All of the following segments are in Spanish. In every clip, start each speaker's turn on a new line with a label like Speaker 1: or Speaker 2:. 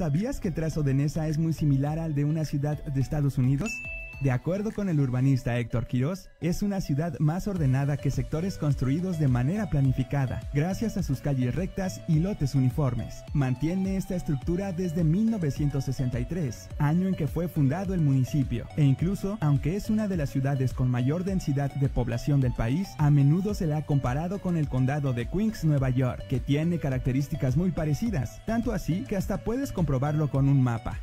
Speaker 1: ¿Sabías que el trazo de Nesa es muy similar al de una ciudad de Estados Unidos? De acuerdo con el urbanista Héctor Quirós, es una ciudad más ordenada que sectores construidos de manera planificada, gracias a sus calles rectas y lotes uniformes. Mantiene esta estructura desde 1963, año en que fue fundado el municipio, e incluso, aunque es una de las ciudades con mayor densidad de población del país, a menudo se la ha comparado con el condado de Queens, Nueva York, que tiene características muy parecidas, tanto así que hasta puedes comprobarlo con un mapa.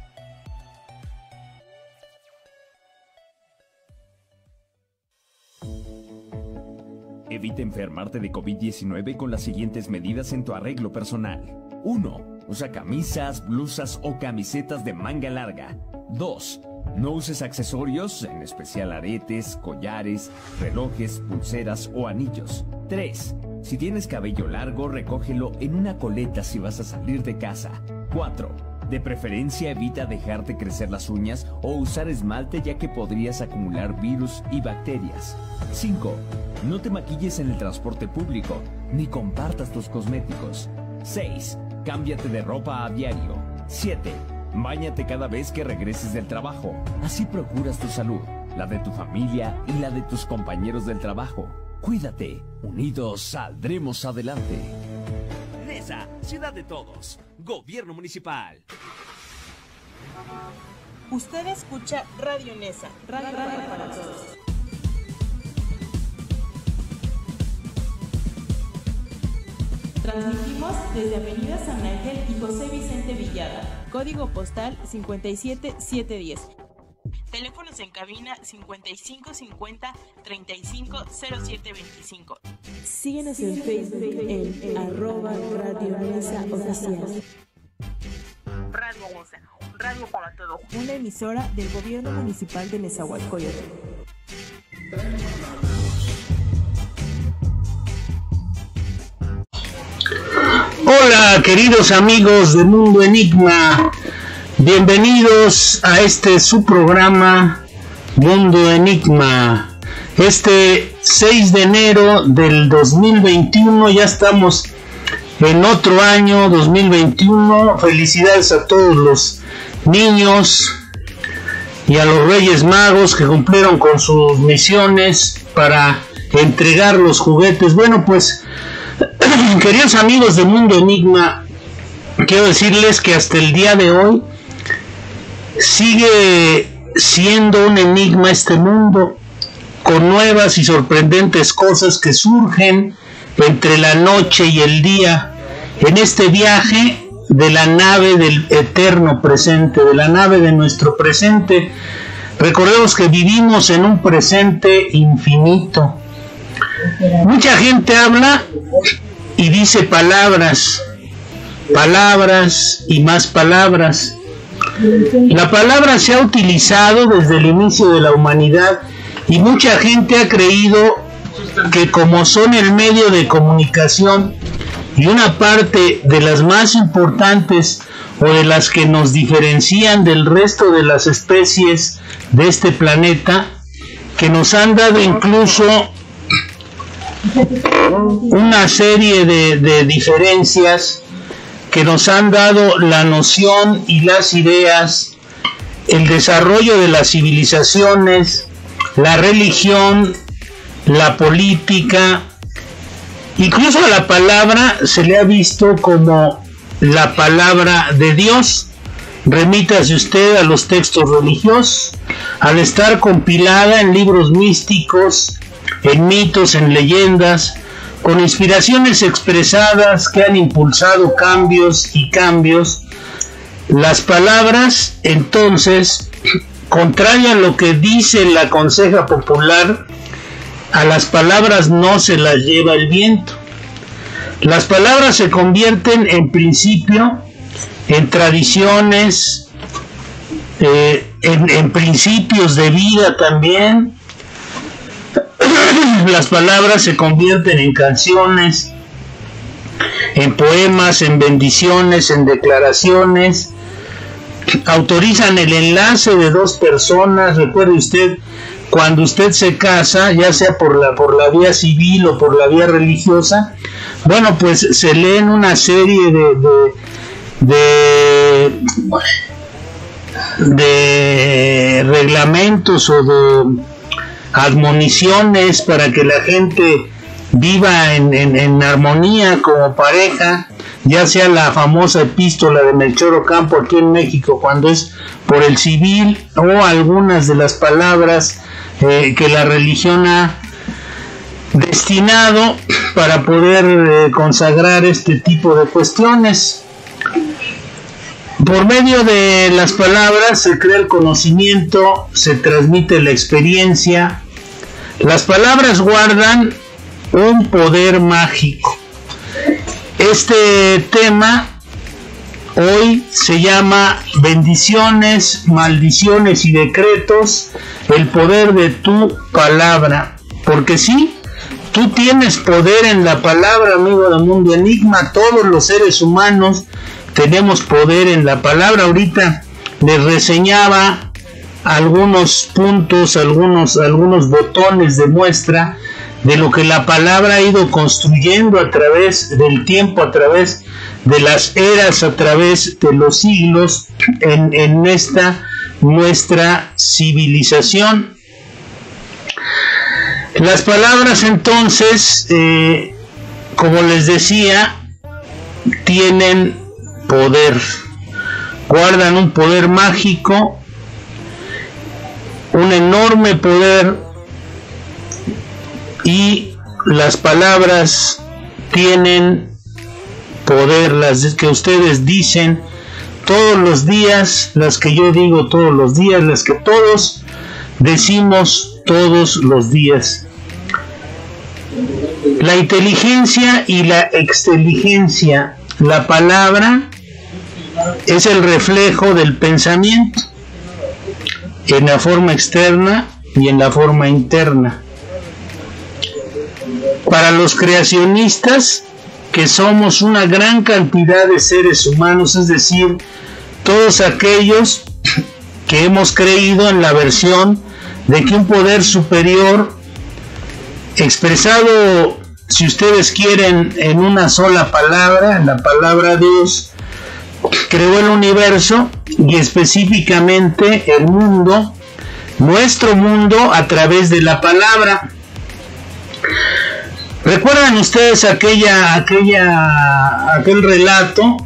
Speaker 2: Evita enfermarte de COVID-19 con las siguientes medidas en tu arreglo personal. 1. Usa camisas, blusas o camisetas de manga larga. 2. No uses accesorios, en especial aretes, collares, relojes, pulseras o anillos. 3. Si tienes cabello largo, recógelo en una coleta si vas a salir de casa. 4. De preferencia evita dejarte crecer las uñas o usar esmalte, ya que podrías acumular virus y bacterias. 5. No te maquilles en el transporte público, ni compartas tus cosméticos. 6. Cámbiate de ropa a diario. 7. Báñate cada vez que regreses del trabajo. Así procuras tu salud, la de tu familia y la de tus compañeros del trabajo. Cuídate. Unidos saldremos adelante. Nesa, ciudad de todos. Gobierno municipal.
Speaker 3: Usted escucha Radio Nesa, Radio para todos. Transmitimos desde Avenida San Ángel y José Vicente Villada, código postal 57710. Teléfonos en cabina 5550-350725. Síguenos en Facebook en @Radio Nesa Oficial. Radio Nesa, radio para todos. Una emisora del Gobierno Municipal de Nezahualcóyotl.
Speaker 4: Hola, queridos amigos de Mundo Enigma. Bienvenidos a su programa Mundo Enigma. Este 6 de enero del 2021, ya estamos en otro año 2021. Felicidades a todos los niños y a los Reyes Magos que cumplieron con sus misiones para entregar los juguetes. Bueno, pues, queridos amigos de Mundo Enigma, quiero decirles que hasta el día de hoy sigue siendo un enigma este mundo, con nuevas y sorprendentes cosas que surgen entre la noche y el día en este viaje de la nave del eterno presente, de la nave de nuestro presente. Recordemos que vivimos en un presente infinito. Mucha gente habla y dice palabras y más palabras. La palabra se ha utilizado desde el inicio de la humanidad y mucha gente ha creído que, como son el medio de comunicación y una parte de las más importantes o de las que nos diferencian del resto de las especies de este planeta, que nos han dado incluso una serie de diferencias, que nos han dado la noción y las ideas, el desarrollo de las civilizaciones, la religión, la política, incluso a la palabra se le ha visto como la palabra de Dios. Remítase usted a los textos religiosos, al estar compilada en libros místicos, en mitos, en leyendas, con inspiraciones expresadas que han impulsado cambios y cambios. Las palabras, entonces, contrario a lo que dice la conseja popular, a las palabras no se las lleva el viento. Las palabras se convierten en principio, en tradiciones, en principios de vida también. Las palabras se convierten en canciones, en poemas, en bendiciones, en declaraciones. Autorizan el enlace de dos personas. Recuerde usted, cuando usted se casa, ya sea por la vía civil o por la vía religiosa, bueno, pues se leen una serie de de reglamentos o de admoniciones para que la gente viva en armonía como pareja, ya sea la famosa epístola de Melchor Ocampo aquí en México cuando es por el civil, o algunas de las palabras que la religión ha destinado para poder consagrar este tipo de cuestiones. Por medio de las palabras se crea el conocimiento, se transmite la experiencia. Las palabras guardan un poder mágico. Este tema hoy se llama bendiciones, maldiciones y decretos, el poder de tu palabra. Porque sí, tú tienes poder en la palabra, amigo de Mundo Enigma. Todos los seres humanos tenemos poder en la palabra. Ahorita les reseñaba algunos puntos, algunos botones de muestra de lo que la palabra ha ido construyendo a través del tiempo, a través de las eras, a través de los siglos en esta nuestra civilización. Las palabras entonces, como les decía, tienen poder, guardan un poder mágico, un enorme poder, y las palabras tienen poder, las que ustedes dicen todos los días, las que yo digo todos los días, las que todos decimos todos los días. La inteligencia y la exteligencia. La palabra es el reflejo del pensamiento en la forma externa y en la forma interna. Para los creacionistas, que somos una gran cantidad de seres humanos, es decir, todos aquellos que hemos creído en la versión de que un poder superior, expresado, si ustedes quieren, en una sola palabra, en la palabra Dios, creó el universo y específicamente el mundo, nuestro mundo, a través de la palabra. ¿Recuerdan ustedes aquel relato?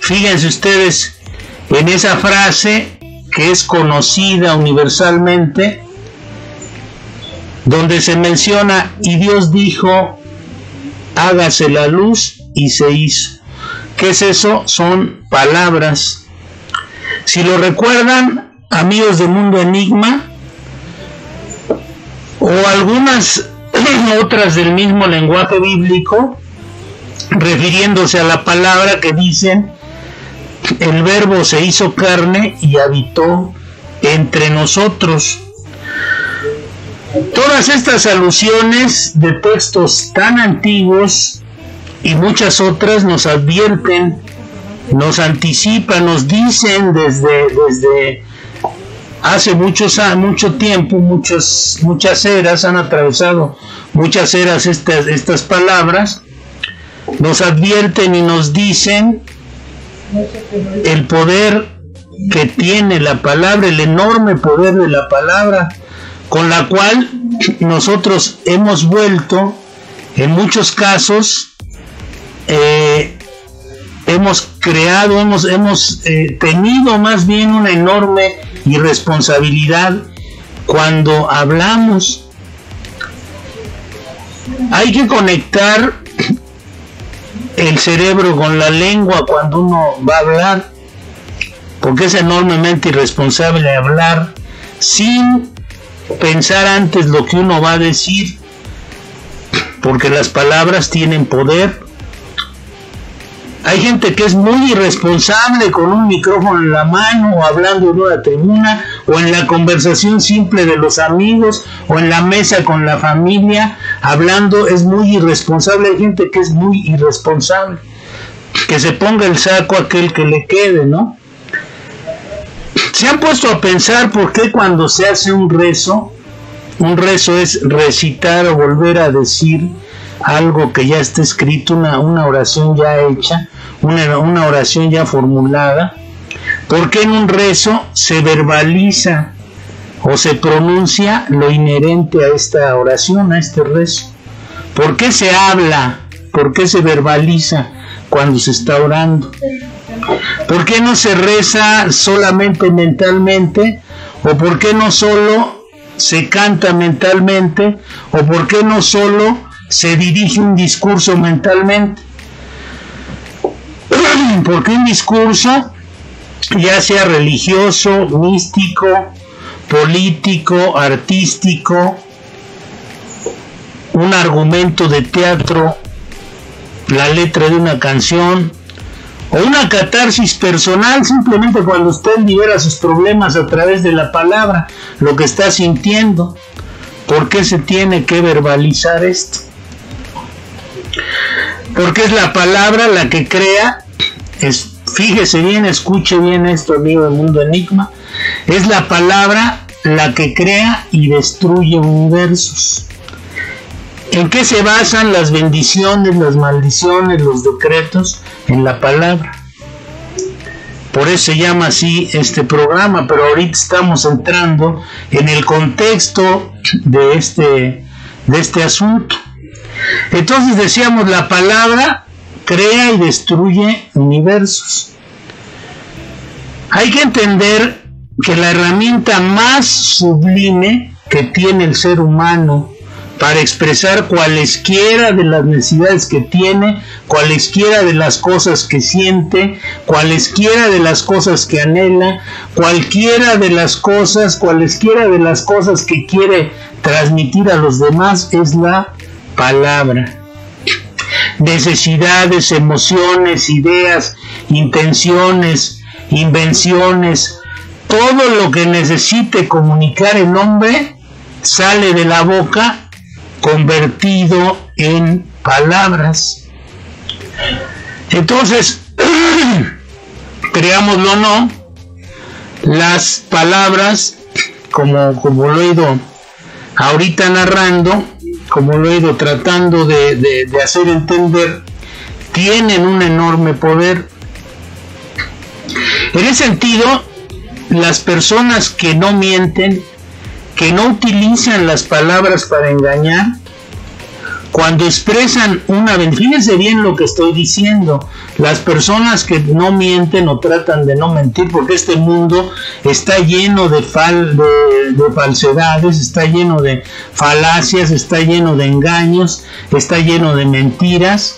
Speaker 4: Fíjense ustedes en esa frase que es conocida universalmente, donde se menciona: y Dios dijo, hágase la luz, y se hizo. ¿Qué es eso? Son palabras. Si lo recuerdan, amigos de Mundo Enigma, o algunas otras del mismo lenguaje bíblico, refiriéndose a la palabra, que dicen: el verbo se hizo carne y habitó entre nosotros. Todas estas alusiones de textos tan antiguos y muchas otras nos advierten, nos anticipan, nos dicen desde hace mucho tiempo, muchas eras, han atravesado muchas eras estas palabras, nos advierten y nos dicen el poder que tiene la palabra, el enorme poder de la palabra, con la cual nosotros hemos vuelto, en muchos casos, hemos creado, hemos tenido más bien una enorme irresponsabilidad cuando hablamos. Hay que conectar el cerebro con la lengua cuando uno va a hablar, porque es enormemente irresponsable hablar sin pensar antes lo que uno va a decir, porque las palabras tienen poder. Hay gente que es muy irresponsable con un micrófono en la mano, o hablando en una tribuna, o en la conversación simple de los amigos, o en la mesa con la familia, hablando. Es muy irresponsable. Hay gente que es muy irresponsable, que se ponga el saco aquel que le quede, ¿no? ¿Se han puesto a pensar por qué cuando se hace un rezo es recitar o volver a decir algo que ya está escrito, una oración ya hecha, una oración ya formulada? ¿Por qué en un rezo se verbaliza o se pronuncia lo inherente a esta oración, a este rezo? ¿Por qué se habla? ¿Por qué se verbaliza cuando se está orando? ¿Por qué no se reza solamente mentalmente? ¿O por qué no solo se canta mentalmente? ¿O por qué no solo se dirige un discurso mentalmente? Porque un discurso, ya sea religioso, místico, político, artístico, un argumento de teatro, la letra de una canción, o una catarsis personal, simplemente cuando usted libera sus problemas a través de la palabra, lo que está sintiendo. ¿Por qué se tiene que verbalizar esto? Porque es la palabra la que crea, fíjese bien, escuche bien esto, amigo del Mundo Enigma, es la palabra la que crea y destruye universos. ¿En qué se basan las bendiciones, las maldiciones, los decretos? En la palabra. Por eso se llama así este programa, pero ahorita estamos entrando en el contexto de este asunto. Entonces decíamos, la palabra crea y destruye universos. Hay que entender que la herramienta más sublime que tiene el ser humano para expresar cualesquiera de las necesidades que tiene, cualesquiera de las cosas que siente, cualesquiera de las cosas que anhela, cualesquiera de las cosas que quiere transmitir a los demás, es la palabra. Necesidades, emociones, ideas, intenciones, invenciones, todo lo que necesite comunicar el hombre sale de la boca convertido en palabras. Entonces, creámoslo o no, las palabras, como lo he ido ahorita narrando, como lo he ido tratando de hacer entender, tienen un enorme poder. En ese sentido, las personas que no mienten, que no utilizan las palabras para engañar, cuando expresan fíjense bien lo que estoy diciendo, las personas que no mienten o tratan de no mentir, porque este mundo está lleno de falsedades, está lleno de falacias, está lleno de engaños, está lleno de mentiras.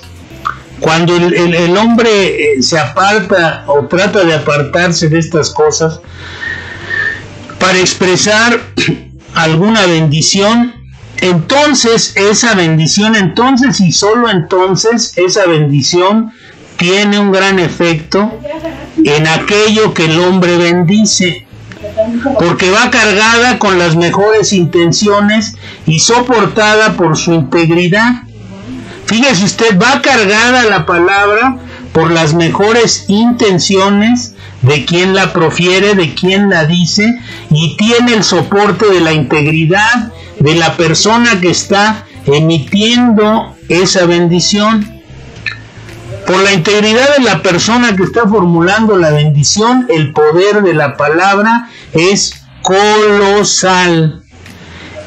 Speaker 4: Cuando el hombre se aparta o trata de apartarse de estas cosas para expresar alguna bendición, entonces esa bendición, y solo entonces esa bendición tiene un gran efecto en aquello que el hombre bendice, porque va cargada con las mejores intenciones y soportada por su integridad. Fíjese usted, va cargada la palabra por las mejores intenciones de quien la profiere, de quien la dice, y tiene el soporte de la integridad de la persona que está emitiendo esa bendición. Por la integridad de la persona que está formulando la bendición, el poder de la palabra es colosal,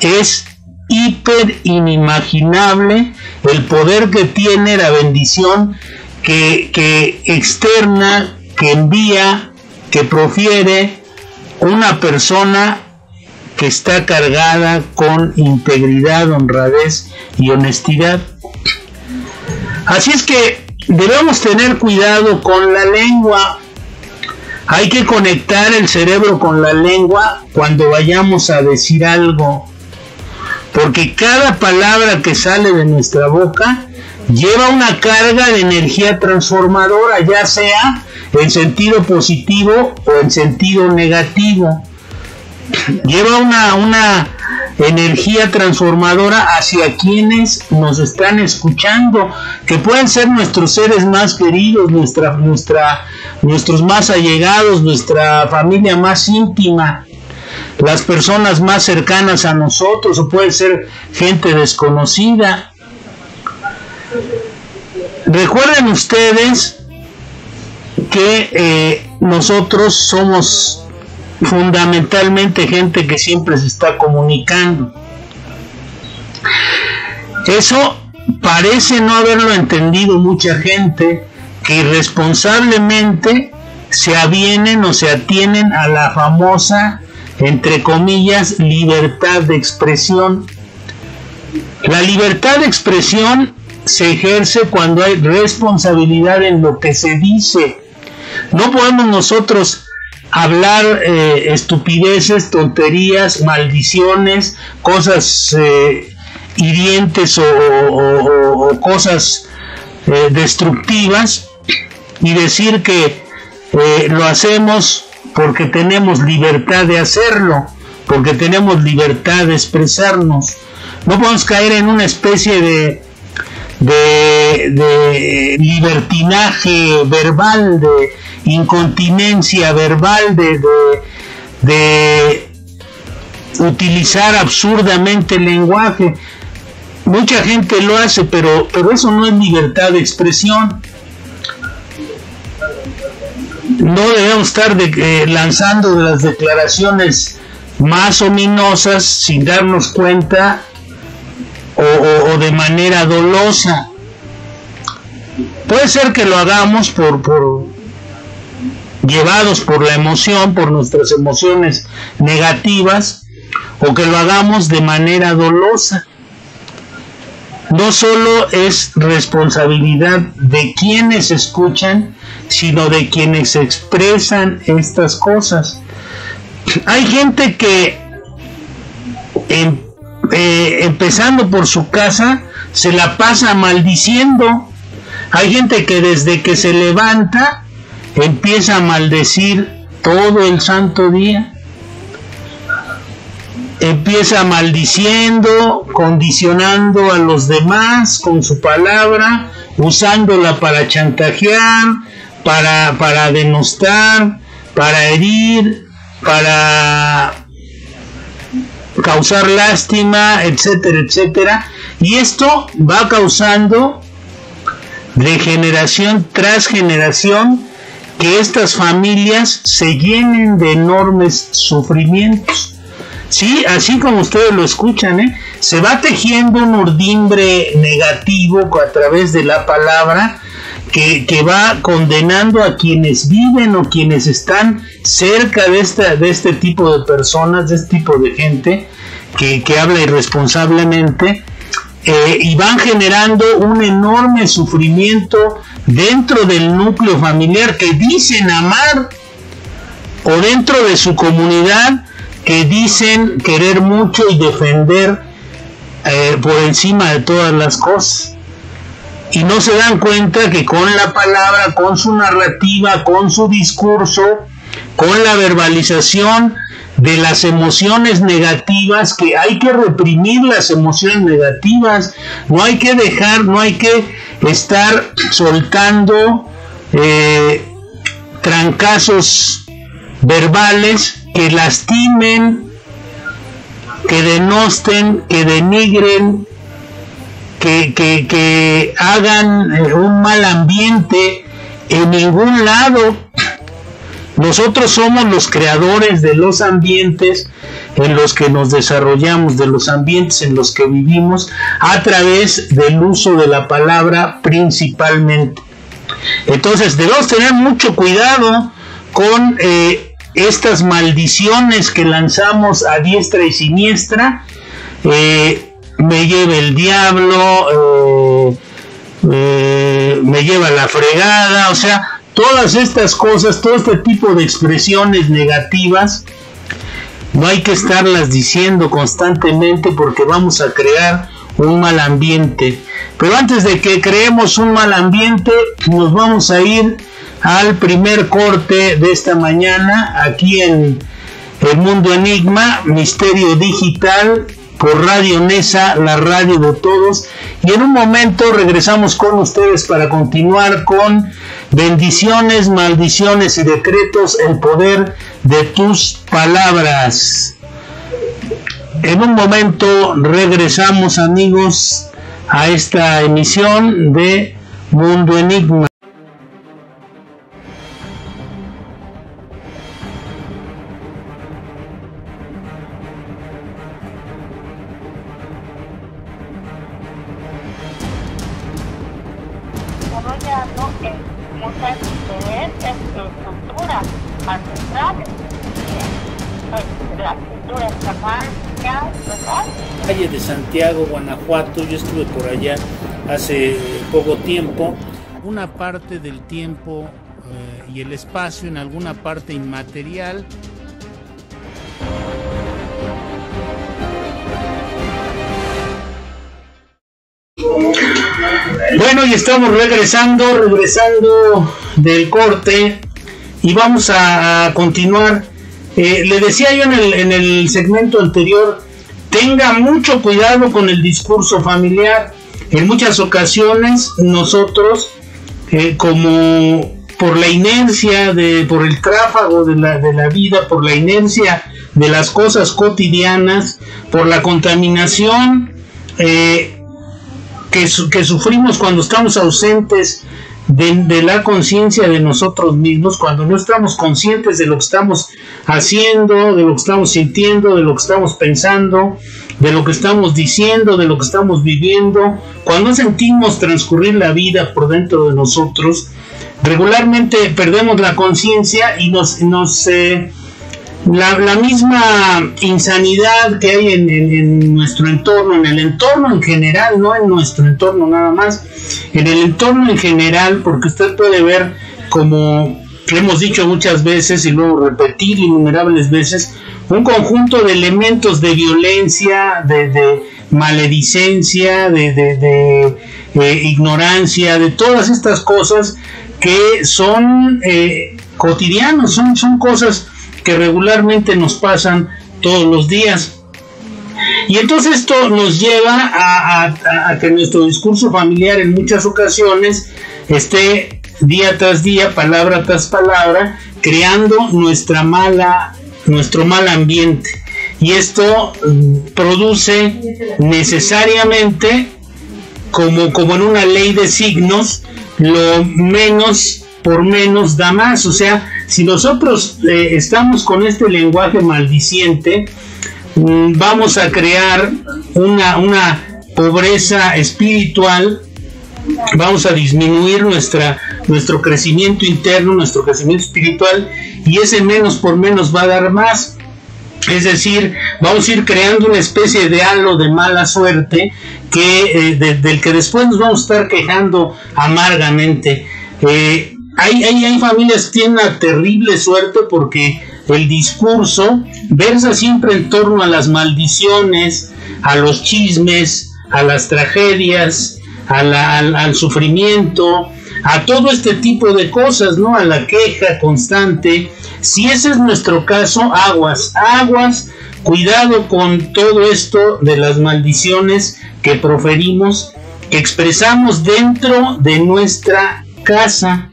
Speaker 4: es hiper inimaginable el poder que tiene la bendición que externa, que envía, que profiere una persona que está cargada con integridad, honradez y honestidad. Así es que debemos tener cuidado con la lengua. Hay que conectar el cerebro con la lengua cuando vayamos a decir algo, porque cada palabra que sale de nuestra boca lleva una carga de energía transformadora, ya sea en sentido positivo o en sentido negativo. Lleva una energía transformadora hacia quienes nos están escuchando, que pueden ser nuestros seres más queridos, nuestros más allegados, nuestra familia más íntima, las personas más cercanas a nosotros, o puede ser gente desconocida. Recuerden ustedes que nosotros somos fundamentalmente gente que siempre se está comunicando. Eso parece no haberlo entendido mucha gente, que irresponsablemente se avienen o se atienen a la famosa, entre comillas, libertad de expresión. La libertad de expresión se ejerce cuando hay responsabilidad en lo que se dice. No podemos nosotros hablar estupideces, tonterías, maldiciones, cosas hirientes o cosas destructivas y decir que lo hacemos porque tenemos libertad de hacerlo, porque tenemos libertad de expresarnos. No podemos caer en una especie de libertinaje verbal, de incontinencia verbal, de utilizar absurdamente el lenguaje. Mucha gente lo hace, pero eso no es libertad de expresión. No debemos estar lanzando las declaraciones más ominosas sin darnos cuenta o de manera dolosa. Puede ser que lo hagamos llevados por la emoción, por nuestras emociones negativas, o que lo hagamos de manera dolosa. No solo es responsabilidad de quienes escuchan, sino de quienes expresan estas cosas. Hay gente que empezando por su casa se la pasa maldiciendo. Hay gente que desde que se levanta empieza a maldecir todo el santo día. Empieza maldiciendo, condicionando a los demás con su palabra, usándola para chantajear, para denostar, para herir, para causar lástima, etcétera, etcétera. Y esto va causando de generación tras generación que estas familias se llenen de enormes sufrimientos. Sí, así como ustedes lo escuchan, se va tejiendo un urdimbre negativo a través de la palabra que va condenando a quienes viven o quienes están cerca de este tipo de personas, de este tipo de gente que habla irresponsablemente, y van generando un enorme sufrimiento dentro del núcleo familiar que dicen amar, o dentro de su comunidad que dicen querer mucho y defender por encima de todas las cosas. Y no se dan cuenta que con la palabra, con su narrativa, con su discurso, con la verbalización de las emociones negativas, que hay que reprimir las emociones negativas, no hay que estar soltando trancazos verbales que lastimen, que denosten, que denigren, que hagan un mal ambiente en ningún lado. Nosotros somos los creadores de los ambientes en los que nos desarrollamos, de los ambientes en los que vivimos, a través del uso de la palabra principalmente. Entonces debemos tener mucho cuidado con estas maldiciones que lanzamos a diestra y siniestra. Me lleva el diablo, me lleva la fregada, o sea, todas estas cosas, todo este tipo de expresiones negativas, no hay que estarlas diciendo constantemente porque vamos a crear un mal ambiente. Pero antes de que creemos un mal ambiente, nos vamos a ir al primer corte de esta mañana, aquí en El Mundo Enigma, Misterio Digital, por Radio Nesa, la radio de todos. Y en un momento regresamos con ustedes para continuar con bendiciones, maldiciones y decretos, el poder de tus palabras. En un momento regresamos, amigos, a esta emisión de Mundo Enigma.
Speaker 5: estructura ancestral la cultura chamánica, ¿verdad?
Speaker 4: Calle de Santiago, Guanajuato, yo estuve por allá hace poco tiempo. Una parte del tiempo y el espacio en alguna parte inmaterial. Bueno, y estamos regresando del corte y vamos a continuar. Le decía yo en el segmento anterior, tenga mucho cuidado con el discurso familiar. En muchas ocasiones nosotros, como por la inercia, por el tráfago de la vida, por la inercia de las cosas cotidianas, por la contaminación que sufrimos cuando estamos ausentes de la conciencia de nosotros mismos, cuando no estamos conscientes de lo que estamos haciendo, de lo que estamos sintiendo, de lo que estamos pensando, de lo que estamos diciendo, de lo que estamos viviendo, cuando sentimos transcurrir la vida por dentro de nosotros, regularmente perdemos la conciencia y la misma insanidad que hay en nuestro entorno, en el entorno en general, no en nuestro entorno nada más, en el entorno en general, porque usted puede ver, como hemos dicho muchas veces y luego repetir innumerables veces, un conjunto de elementos de violencia, de maledicencia, de ignorancia, de todas estas cosas que son cotidianos, son cosas que regularmente nos pasan todos los días. Y entonces esto nos lleva a que nuestro discurso familiar en muchas ocasiones esté día tras día, palabra tras palabra, creando nuestro mal ambiente. Y esto produce necesariamente, como en una ley de signos, lo menos por menos da más. O sea, si nosotros estamos con este lenguaje maldiciente, vamos a crear una pobreza espiritual, vamos a disminuir nuestro crecimiento interno, nuestro crecimiento espiritual, y ese menos por menos va a dar más. Es decir, vamos a ir creando una especie de halo de mala suerte del que después nos vamos a estar quejando amargamente. Hay familias que tienen una terrible suerte porque el discurso versa siempre en torno a las maldiciones, a los chismes, a las tragedias, al sufrimiento, a todo este tipo de cosas, ¿no? A la queja constante. Si ese es nuestro caso, aguas, cuidado con todo esto de las maldiciones que proferimos, que expresamos dentro de nuestra casa.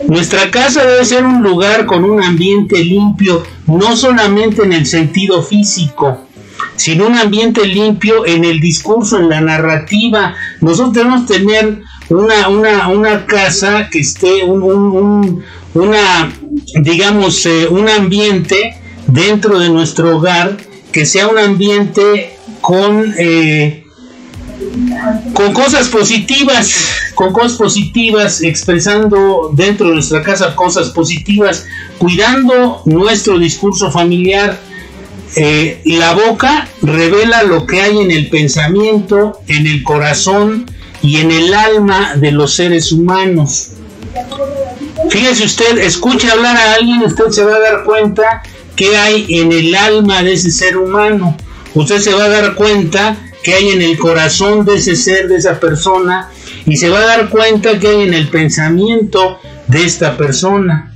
Speaker 4: Nuestra casa debe ser un lugar con un ambiente limpio, no solamente en el sentido físico, sino un ambiente limpio en el discurso, en la narrativa. Nosotros debemos tener una casa que esté, un ambiente dentro de nuestro hogar, que sea un ambiente con cosas positivas, expresando dentro de nuestra casa cosas positivas, cuidando nuestro discurso familiar. La boca revela lo que hay en el pensamiento, en el corazón y en el alma de los seres humanos. Fíjese usted, escuche hablar a alguien, usted se va a dar cuenta qué hay en el alma de ese ser humano. Usted se va a dar cuenta qué hay en el corazón de ese ser, de esa persona, y se va a dar cuenta qué hay en el pensamiento de esta persona.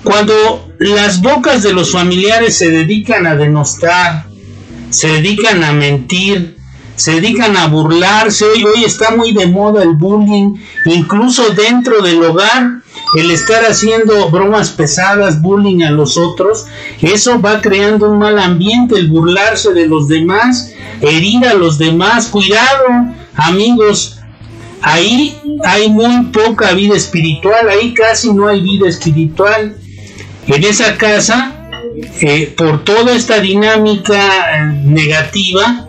Speaker 4: Cuando las bocas de los familiares se dedican a denostar, se dedican a mentir, se dedican a burlarse, hoy está muy de moda el bullying, incluso dentro del hogar, el estar haciendo bromas pesadas, bullying a los otros, eso va creando un mal ambiente, el burlarse de los demás, herir a los demás. Cuidado, amigos, ahí hay muy poca vida espiritual, ahí casi no hay vida espiritual. En esa casa, por toda esta dinámica negativa,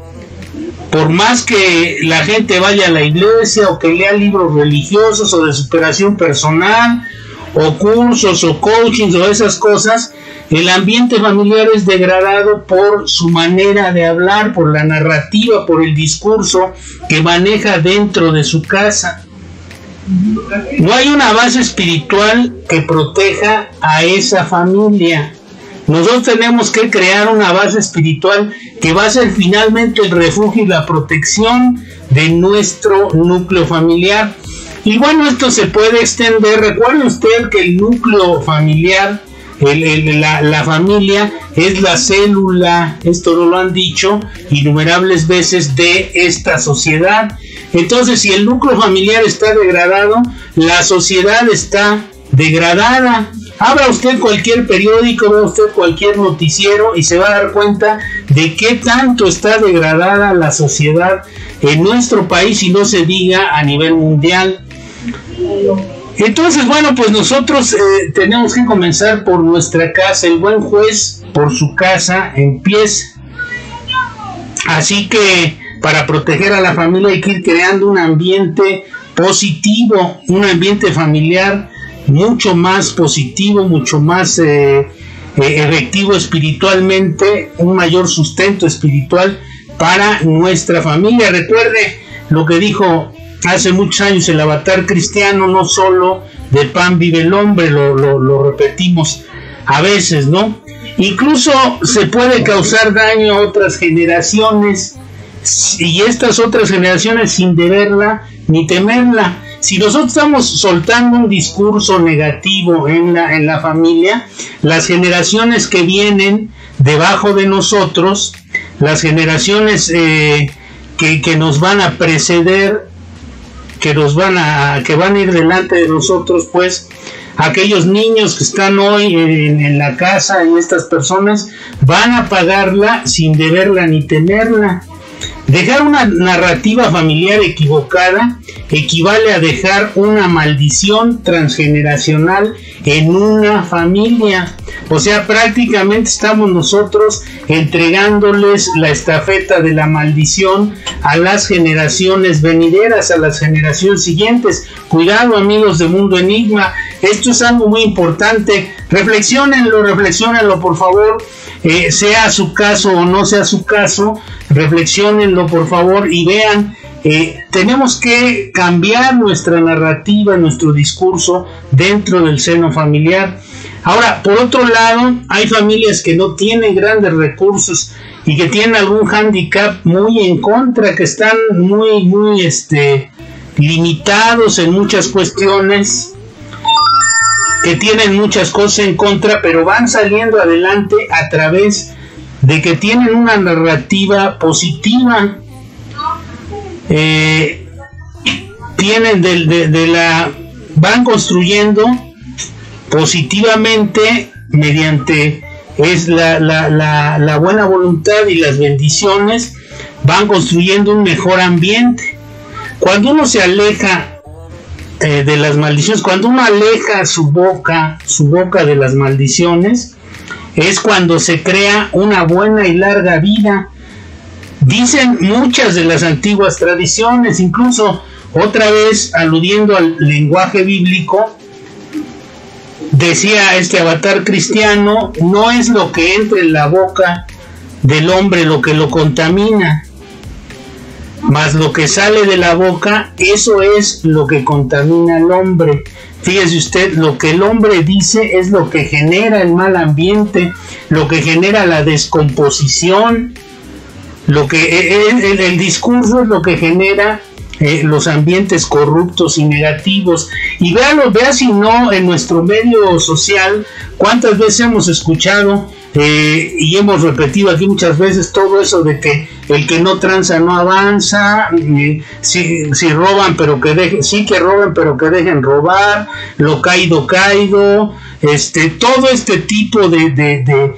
Speaker 4: por más que la gente vaya a la iglesia o que lea libros religiosos o de superación personal o cursos o coachings o esas cosas, el ambiente familiar es degradado por su manera de hablar, por la narrativa, por el discurso que maneja dentro de su casa. No hay una base espiritual que proteja a esa familia. Nosotros tenemos que crear una base espiritual que va a ser finalmente el refugio y la protección de nuestro núcleo familiar. Y bueno, esto se puede extender. Recuerde usted que el núcleo familiar, la familia es la célula, esto no lo han dicho innumerables veces, de esta sociedad. Entonces, si el núcleo familiar está degradado, la sociedad está degradada. Abra usted cualquier periódico, vea usted cualquier noticiero y se va a dar cuenta de qué tanto está degradada la sociedad en nuestro país, y no se diga a nivel mundial. Entonces, bueno, pues nosotros tenemos que comenzar por nuestra casa. El buen juez por su casa empieza. Así que para proteger a la familia hay que ir creando un ambiente positivo, un ambiente familiar mucho más positivo, mucho más efectivo espiritualmente, un mayor sustento espiritual para nuestra familia. Recuerde lo que dijo hace muchos años el avatar cristiano: no solo de pan vive el hombre. Lo repetimos a veces, ¿no? Incluso se puede causar daño a otras generaciones, y estas otras generaciones sin deberla ni temerla. Si nosotros estamos soltando un discurso negativo en la familia, las generaciones que vienen debajo de nosotros, las generaciones que nos van a preceder, que van a ir delante de nosotros, pues aquellos niños que están hoy en la casa, y estas personas van a pagarla sin deberla ni temerla. Dejar una narrativa familiar equivocada equivale a dejar una maldición transgeneracional en una familia. O sea, prácticamente estamos nosotros entregándoles la estafeta de la maldición a las generaciones venideras, a las generaciones siguientes. Cuidado, amigos de Mundo Enigma, esto es algo muy importante. Reflexiónenlo, por favor. Sea su caso o no sea su caso, reflexiónenlo por favor y vean, tenemos que cambiar nuestra narrativa, nuestro discurso dentro del seno familiar. Ahora, por otro lado, hay familias que no tienen grandes recursos y que tienen algún hándicap muy en contra, que están muy limitados en muchas cuestiones, que tienen muchas cosas en contra, pero van saliendo adelante a través de que tienen una narrativa positiva. Van construyendo positivamente mediante la buena voluntad y las bendiciones, van construyendo un mejor ambiente. Cuando uno se aleja de las maldiciones, cuando uno aleja su boca de las maldiciones, es cuando se crea una buena y larga vida. Dicen muchas de las antiguas tradiciones, incluso otra vez aludiendo al lenguaje bíblico, decía este avatar cristiano: no es lo que entra en la boca del hombre lo que lo contamina, mas lo que sale de la boca, eso es lo que contamina al hombre. Fíjese usted, lo que el hombre dice es lo que genera el mal ambiente, lo que genera la descomposición, el discurso es lo que genera los ambientes corruptos y negativos. Y vea si no, en nuestro medio social, cuántas veces hemos escuchado y hemos repetido aquí muchas veces todo eso de que el que no tranza no avanza, si roban pero que dejen, sí que roben pero que dejen robar, lo caído, todo este tipo de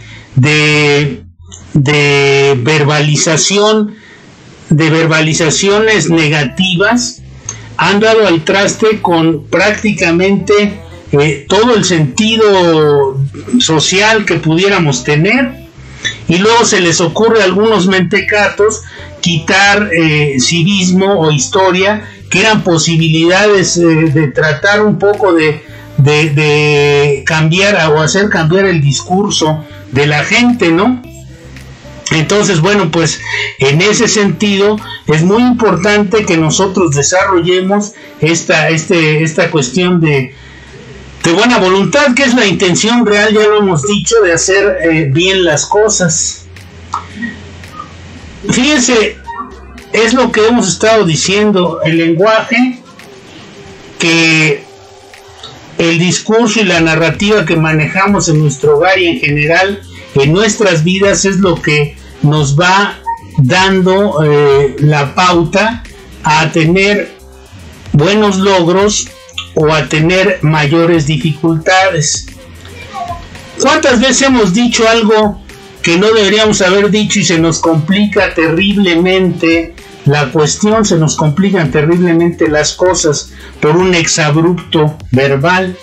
Speaker 4: verbalización, de verbalizaciones negativas, han dado al traste con prácticamente todo el sentido social que pudiéramos tener. Y luego se les ocurre a algunos mentecatos quitar civismo o historia, que eran posibilidades de tratar un poco de de cambiar o hacer cambiar el discurso de la gente, ¿no? Entonces, bueno, pues en ese sentido es muy importante que nosotros desarrollemos esta cuestión de buena voluntad, que es la intención real, ya lo hemos dicho, de hacer bien las cosas. Fíjense, es lo que hemos estado diciendo, el lenguaje, que el discurso y la narrativa que manejamos en nuestro hogar y en general en nuestras vidas es lo que nos va dando la pauta a tener buenos logros o a tener mayores dificultades. ¿Cuántas veces hemos dicho algo que no deberíamos haber dicho y se nos complica terriblemente la cuestión, se nos complican terriblemente las cosas por un exabrupto verbal?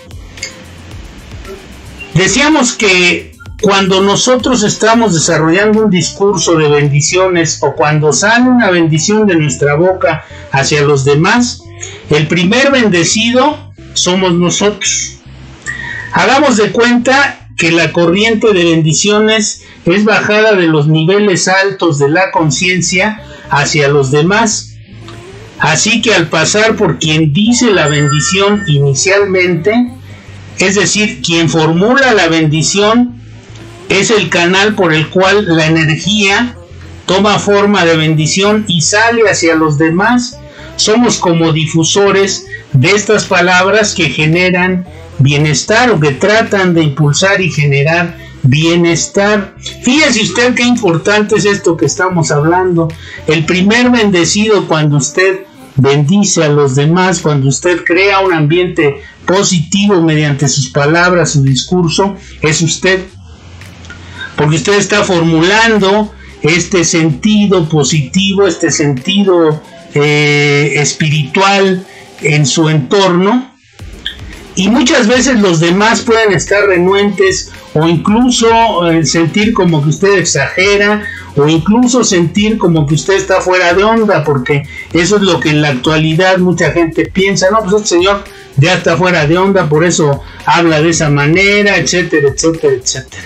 Speaker 4: Decíamos que cuando nosotros estamos desarrollando un discurso de bendiciones o cuando sale una bendición de nuestra boca hacia los demás, el primer bendecido somos nosotros. Hagamos de cuenta que la corriente de bendiciones es bajada de los niveles altos de la conciencia hacia los demás. Así que al pasar por quien dice la bendición inicialmente, es decir, quien formula la bendición, es el canal por el cual la energía toma forma de bendición y sale hacia los demás. Somos como difusores de estas palabras que generan bienestar o que tratan de impulsar y generar bienestar. Fíjese usted qué importante es esto que estamos hablando. El primer bendecido cuando usted bendice a los demás, cuando usted crea un ambiente positivo mediante sus palabras, su discurso, es usted. Porque usted está formulando este sentido positivo, este sentido espiritual en su entorno, y muchas veces los demás pueden estar renuentes o incluso sentir como que usted exagera o incluso sentir como que usted está fuera de onda, porque eso es lo que en la actualidad mucha gente piensa. No, pues este señor ya está fuera de onda, por eso habla de esa manera, etcétera, etcétera, etcétera.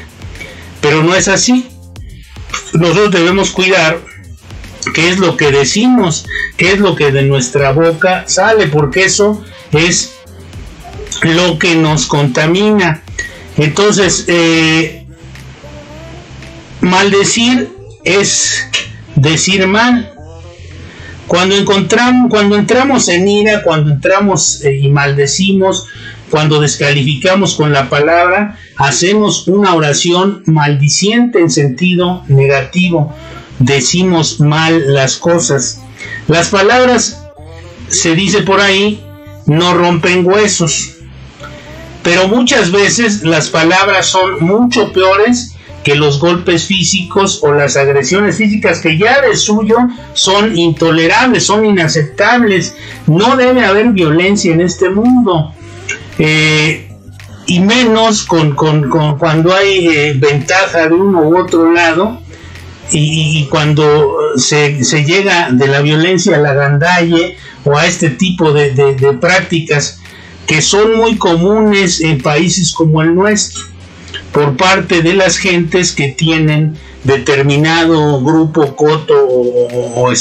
Speaker 4: Pero no es así. Nosotros debemos cuidar qué es lo que decimos, qué es lo que de nuestra boca sale, porque eso es lo que nos contamina. Entonces, maldecir es decir mal. Cuando entramos en ira, cuando entramos y maldecimos, cuando descalificamos con la palabra, hacemos una oración maldiciente en sentido negativo. Decimos mal las cosas. Las palabras, se dice por ahí, no rompen huesos. Pero muchas veces las palabras son mucho peores que los golpes físicos o las agresiones físicas, que ya de suyo son intolerables, son inaceptables. No debe haber violencia en este mundo. Y menos cuando hay ventaja de uno u otro lado, y cuando se llega de la violencia a la gandalle o a este tipo de prácticas que son muy comunes en países como el nuestro, por parte de las gentes que tienen determinado grupo, coto o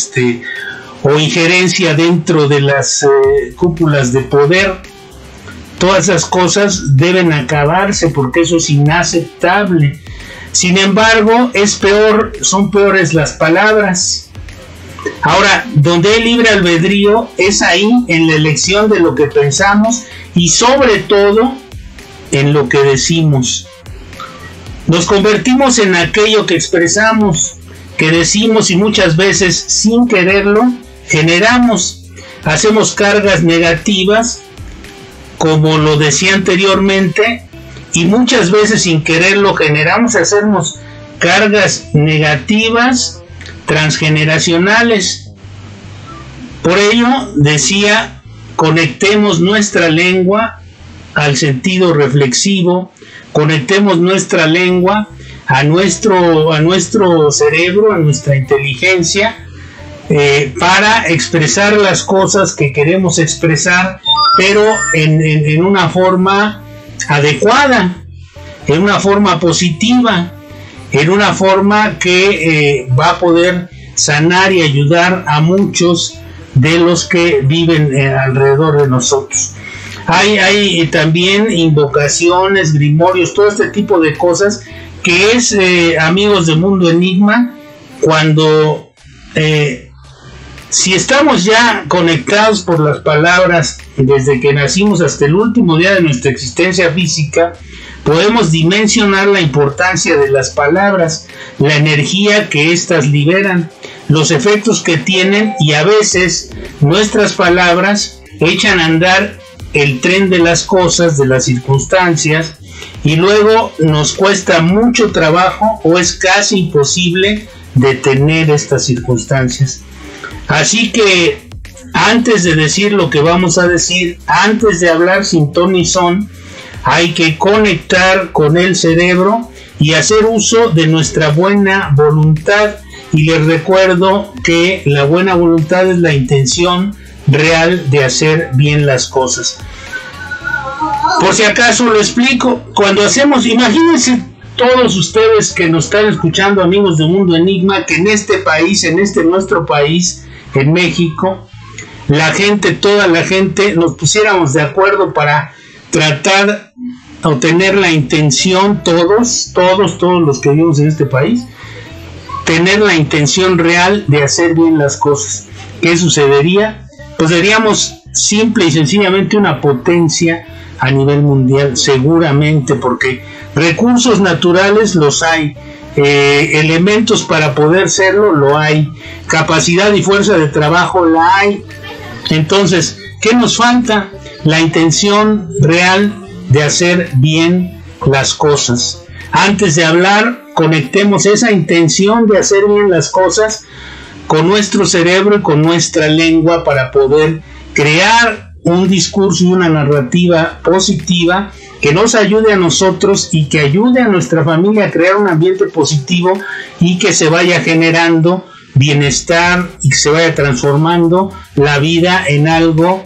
Speaker 4: injerencia dentro de las cúpulas de poder. Todas esas cosas deben acabarse porque eso es inaceptable. Sin embargo, son peores las palabras. Ahora, donde hay libre albedrío es ahí, en la elección de lo que pensamos y sobre todo en lo que decimos. Nos convertimos en aquello que expresamos, que decimos, y muchas veces sin quererlo hacemos cargas negativas, como lo decía anteriormente, y muchas veces sin quererlo hacemos cargas negativas transgeneracionales. Por ello decía, conectemos nuestra lengua al sentido reflexivo, conectemos nuestra lengua a nuestro cerebro, a nuestra inteligencia, para expresar las cosas que queremos expresar, pero en una forma adecuada, en una forma positiva, en una forma que va a poder sanar y ayudar a muchos de los que viven alrededor de nosotros. Hay también invocaciones, grimorios, todo este tipo de cosas que es, amigos de Mundo Enigma, cuando si estamos ya conectados por las palabras desde que nacimos hasta el último día de nuestra existencia física, podemos dimensionar la importancia de las palabras, la energía que éstas liberan, los efectos que tienen, y a veces nuestras palabras echan a andar el tren de las cosas, de las circunstancias, y luego nos cuesta mucho trabajo o es casi imposible detener estas circunstancias. Así que antes de decir lo que vamos a decir, antes de hablar sin ton ni son, hay que conectar con el cerebro y hacer uso de nuestra buena voluntad. Y les recuerdo que la buena voluntad es la intención real de hacer bien las cosas. Por si acaso lo explico, cuando hacemos, imagínense todos ustedes que nos están escuchando, amigos de Mundo Enigma, que en este país, en este nuestro país, en México, la gente, toda la gente, nos pusiéramos de acuerdo para tratar o tener la intención, todos los que vivimos en este país, tener la intención real de hacer bien las cosas. ¿Qué sucedería? Pues seríamos simple y sencillamente una potencia a nivel mundial, seguramente, porque recursos naturales los hay, elementos para poder serlo lo hay, capacidad y fuerza de trabajo la hay. Entonces, ¿qué nos falta? La intención real de hacer bien las cosas. Antes de hablar, conectemos esa intención de hacer bien las cosas con nuestro cerebro y con nuestra lengua para poder crear un discurso y una narrativa positiva que nos ayude a nosotros y que ayude a nuestra familia a crear un ambiente positivo y que se vaya generando bienestar y que se vaya transformando la vida en algo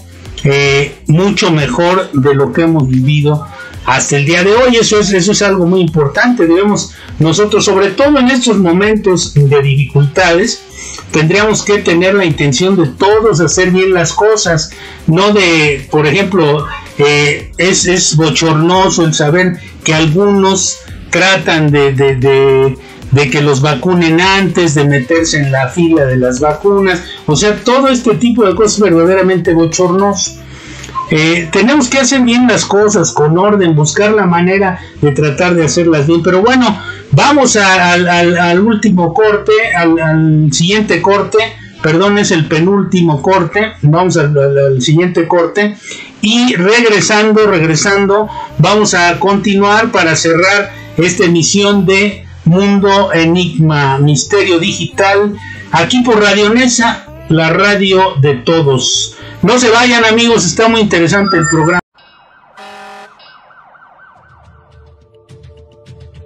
Speaker 4: mucho mejor de lo que hemos vivido hasta el día de hoy. Eso es algo muy importante. Debemos nosotros, sobre todo en estos momentos de dificultades, tendríamos que tener la intención de todos hacer bien las cosas, no de, por ejemplo, es bochornoso el saber que algunos tratan de que los vacunen antes de meterse en la fila de las vacunas. O sea, todo este tipo de cosas es verdaderamente bochornoso. Tenemos que hacer bien las cosas con orden, buscar la manera de tratar de hacerlas bien. Pero bueno, vamos al último corte, al siguiente corte, perdón, es el penúltimo corte. Vamos al siguiente corte y regresando, vamos a continuar para cerrar esta emisión de Mundo Enigma, Misterio Digital, aquí por Radio Nesa, la radio de todos. No se vayan, amigos, está muy interesante el programa.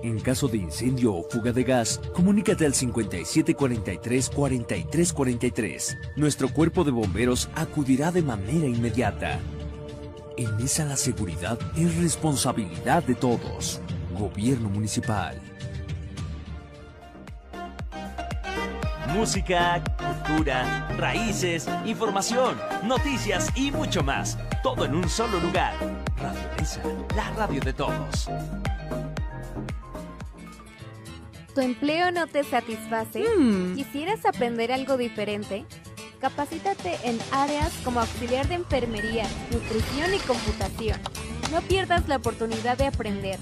Speaker 2: En caso de incendio o fuga de gas, comunícate al 5743-4343. Nuestro cuerpo de bomberos acudirá de manera inmediata. En esa la seguridad es responsabilidad de todos. Gobierno Municipal. Música, cultura, raíces, información, noticias y mucho más. Todo en un solo lugar. Radio Nesa, la radio de todos.
Speaker 6: ¿Tu empleo no te satisface? ¿Quisieras aprender algo diferente? Capacítate en áreas como auxiliar de enfermería, nutrición y computación. No pierdas la oportunidad de aprender.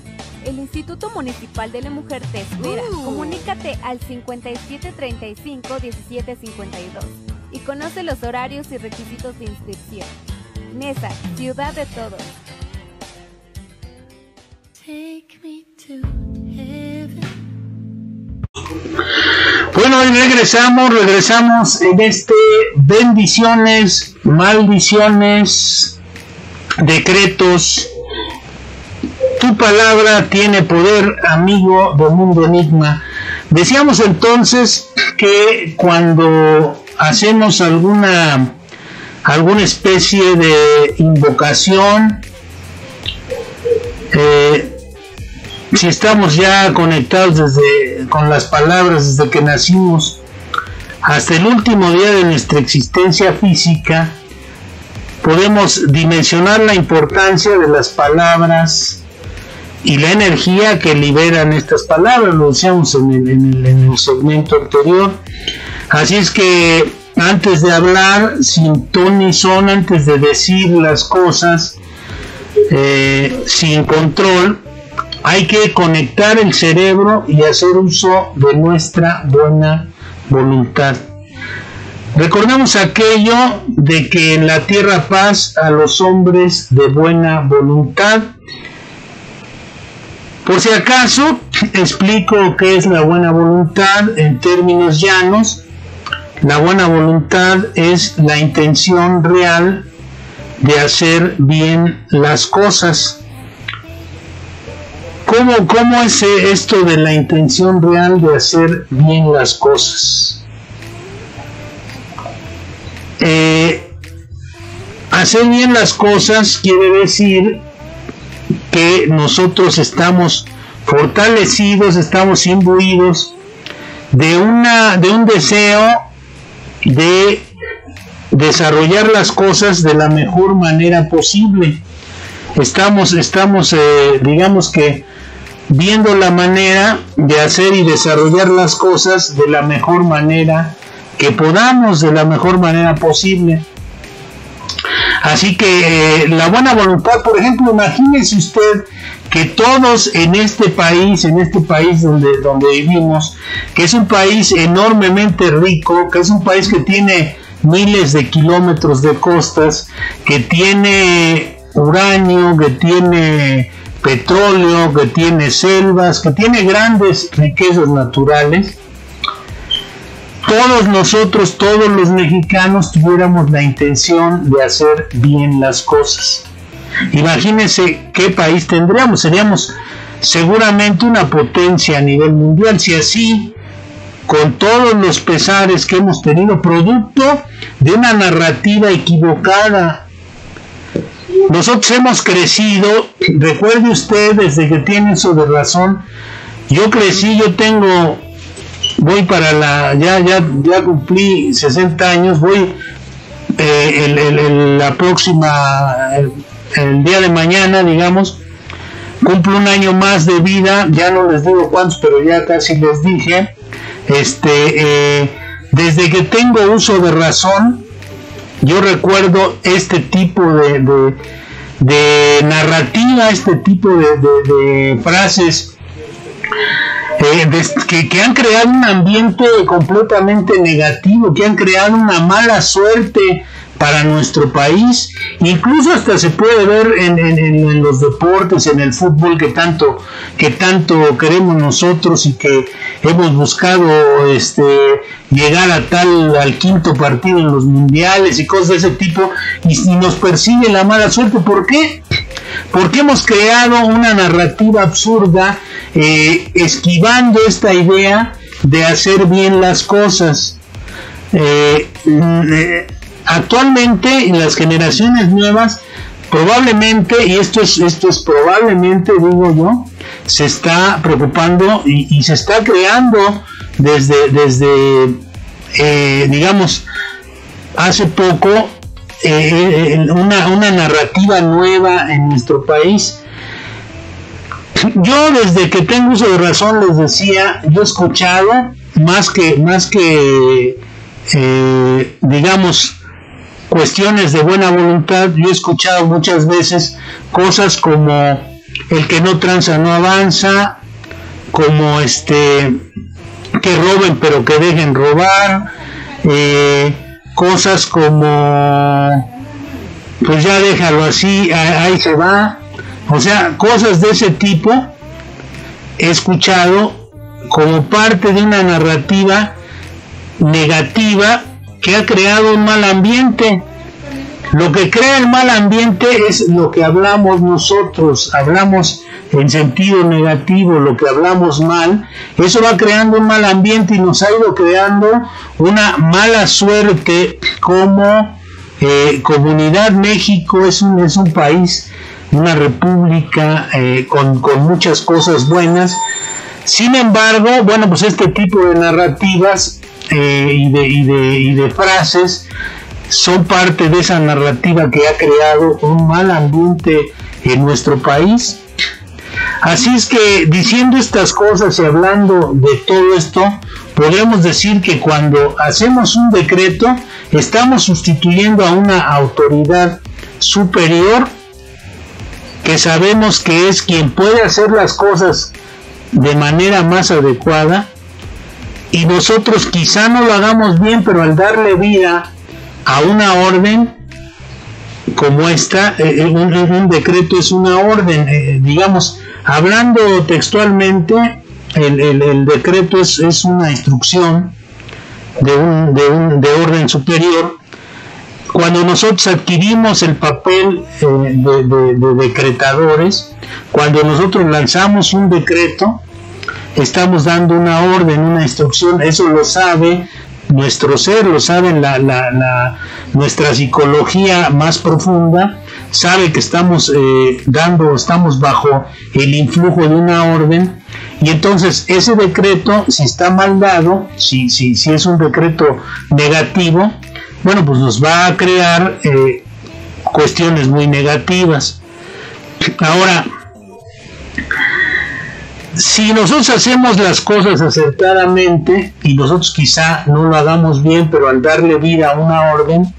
Speaker 6: El Instituto Municipal de la Mujer te espera. Comunícate al 5735-1752 y conoce los horarios y requisitos de inscripción. Nesa, ciudad de todos.
Speaker 4: Bueno, y regresamos en este bendiciones, maldiciones, decretos. Tu palabra tiene poder, amigo de Mundo Enigma. Decíamos entonces que cuando hacemos alguna especie de invocación, si estamos ya conectados con las palabras desde que nacimos hasta el último día de nuestra existencia física, podemos dimensionar la importancia de las palabras y la energía que liberan estas palabras. Lo decíamos en el segmento anterior. Así es que antes de hablar sin ton ni son, antes de decir las cosas sin control, hay que conectar el cerebro y hacer uso de nuestra buena voluntad. Recordemos aquello de que en la tierra paz a los hombres de buena voluntad. Por si acaso, explico qué es la buena voluntad en términos llanos. La buena voluntad es la intención real de hacer bien las cosas. ¿Cómo es esto de la intención real de hacer bien las cosas? Hacer bien las cosas quiere decir que nosotros estamos fortalecidos, estamos imbuidos de un deseo de desarrollar las cosas de la mejor manera posible. Estamos digamos que viendo la manera de hacer y desarrollar las cosas de la mejor manera que podamos, de la mejor manera posible. Así que la buena voluntad, por ejemplo, imagínese usted que todos en este país donde vivimos, que es un país enormemente rico, que es un país que tiene miles de kilómetros de costas, que tiene uranio, que tiene petróleo, que tiene selvas, que tiene grandes riquezas naturales, todos nosotros, todos los mexicanos tuviéramos la intención de hacer bien las cosas. Imagínense qué país tendríamos. Seríamos seguramente una potencia a nivel mundial. Si así, con todos los pesares que hemos tenido, producto de una narrativa equivocada, nosotros hemos crecido. Recuerde usted, desde que tiene uso de razón, yo crecí, voy para ya cumplí 60 años, voy la próxima, el día de mañana, digamos, cumplo un año más de vida, ya no les digo cuántos, pero ya casi les dije, desde que tengo uso de razón, yo recuerdo este tipo de narrativa, este tipo de frases que han creado un ambiente completamente negativo, que han creado una mala suerte para nuestro país. Incluso hasta se puede ver en los deportes, en el fútbol que tanto queremos nosotros y que hemos buscado llegar al quinto partido en los mundiales y cosas de ese tipo, y nos persigue la mala suerte. ¿Por qué? Porque hemos creado una narrativa absurda, esquivando esta idea de hacer bien las cosas. Actualmente en las generaciones nuevas, probablemente, y esto es probablemente, digo yo, se está preocupando y se está creando desde digamos, hace poco, una narrativa nueva en nuestro país. Yo, desde que tengo uso de razón, les decía, yo he escuchado más que digamos, cuestiones de buena voluntad. Yo he escuchado muchas veces cosas como el que no tranza no avanza, como que roben pero que dejen robar, cosas como pues ya déjalo así, ahí se va. O sea, cosas de ese tipo he escuchado como parte de una narrativa negativa que ha creado un mal ambiente. Lo que crea el mal ambiente es lo que hablamos nosotros. Hablamos en sentido negativo, lo que hablamos mal, eso va creando un mal ambiente y nos ha ido creando una mala suerte como comunidad. México es un país, una república con muchas cosas buenas. Sin embargo, bueno, pues este tipo de narrativas y de frases son parte de esa narrativa que ha creado un mal ambiente en nuestro país. Así es que, diciendo estas cosas y hablando de todo esto, podemos decir que cuando hacemos un decreto estamos sustituyendo a una autoridad superior que sabemos que es quien puede hacer las cosas de manera más adecuada, y nosotros quizá no lo hagamos bien, pero al darle vida a una orden como esta, un decreto es una orden, digamos, hablando textualmente, el decreto es una instrucción de orden superior. Cuando nosotros adquirimos el papel de decretadores, cuando nosotros lanzamos un decreto, estamos dando una orden, una instrucción. Eso lo sabe nuestro ser, lo sabe nuestra psicología más profunda, sabe que estamos estamos bajo el influjo de una orden, y entonces ese decreto, si está mal dado, si es un decreto negativo, bueno, pues nos va a crear cuestiones muy negativas. Ahora, si nosotros hacemos las cosas acertadamente, y nosotros quizá no lo hagamos bien, pero al darle vida a una orden,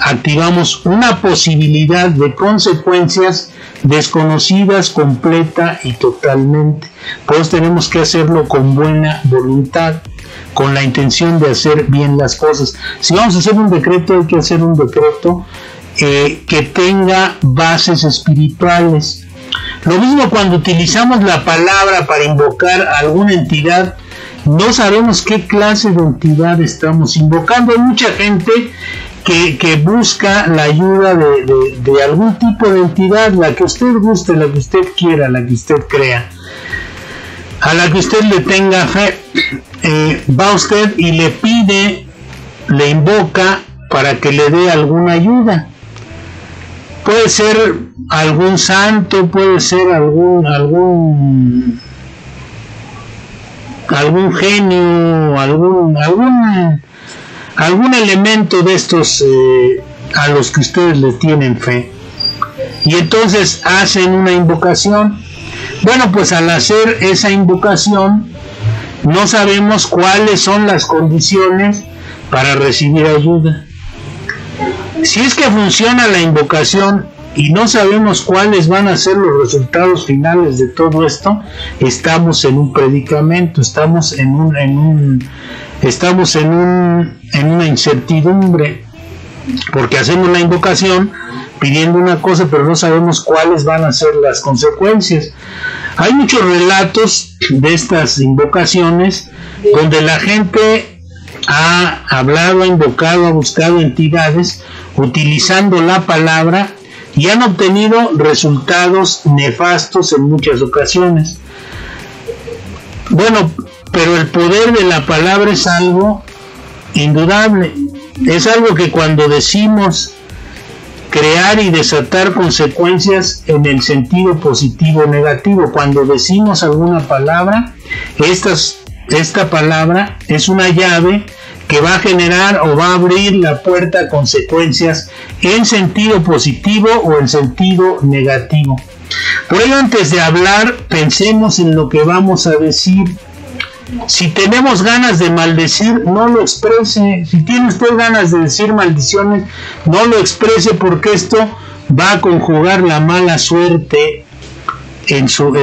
Speaker 4: activamos una posibilidad de consecuencias desconocidas completa y totalmente. Pues tenemos que hacerlo con buena voluntad, con la intención de hacer bien las cosas. Si vamos a hacer un decreto, hay que hacer un decreto que tenga bases espirituales. Lo mismo cuando utilizamos la palabra para invocar a alguna entidad, no sabemos qué clase de entidad estamos invocando. Hay mucha gente que busca la ayuda de algún tipo de entidad, la que usted guste, la que usted quiera, la que usted crea, a la que usted le tenga fe. Va usted y le pide, le invoca para que le dé alguna ayuda. Puede ser algún santo, puede ser algún genio, algún elemento de estos a los que ustedes le tienen fe. Y entonces hacen una invocación. Bueno, pues al hacer esa invocación, no sabemos cuáles son las condiciones para recibir ayuda. Si es que funciona la invocación y no sabemos cuáles van a ser los resultados finales de todo esto, estamos en un predicamento, estamos en una incertidumbre, porque hacemos la invocación pidiendo una cosa, pero no sabemos cuáles van a ser las consecuencias. Hay muchos relatos de estas invocaciones donde la gente ha hablado, ha invocado, ha buscado entidades utilizando la palabra y han obtenido resultados nefastos en muchas ocasiones. Bueno, pero el poder de la palabra es algo indudable, es algo que cuando decimos crear y desatar consecuencias en el sentido positivo o negativo. Cuando decimos alguna palabra, esta palabra es una llave que va a generar o va a abrir la puerta a consecuencias en sentido positivo o en sentido negativo. Por ello, antes de hablar, pensemos en lo que vamos a decir. Si tenemos ganas de maldecir, no lo exprese. Si tiene usted ganas de decir maldiciones, no lo exprese, porque esto va a conjugar la mala suerte en su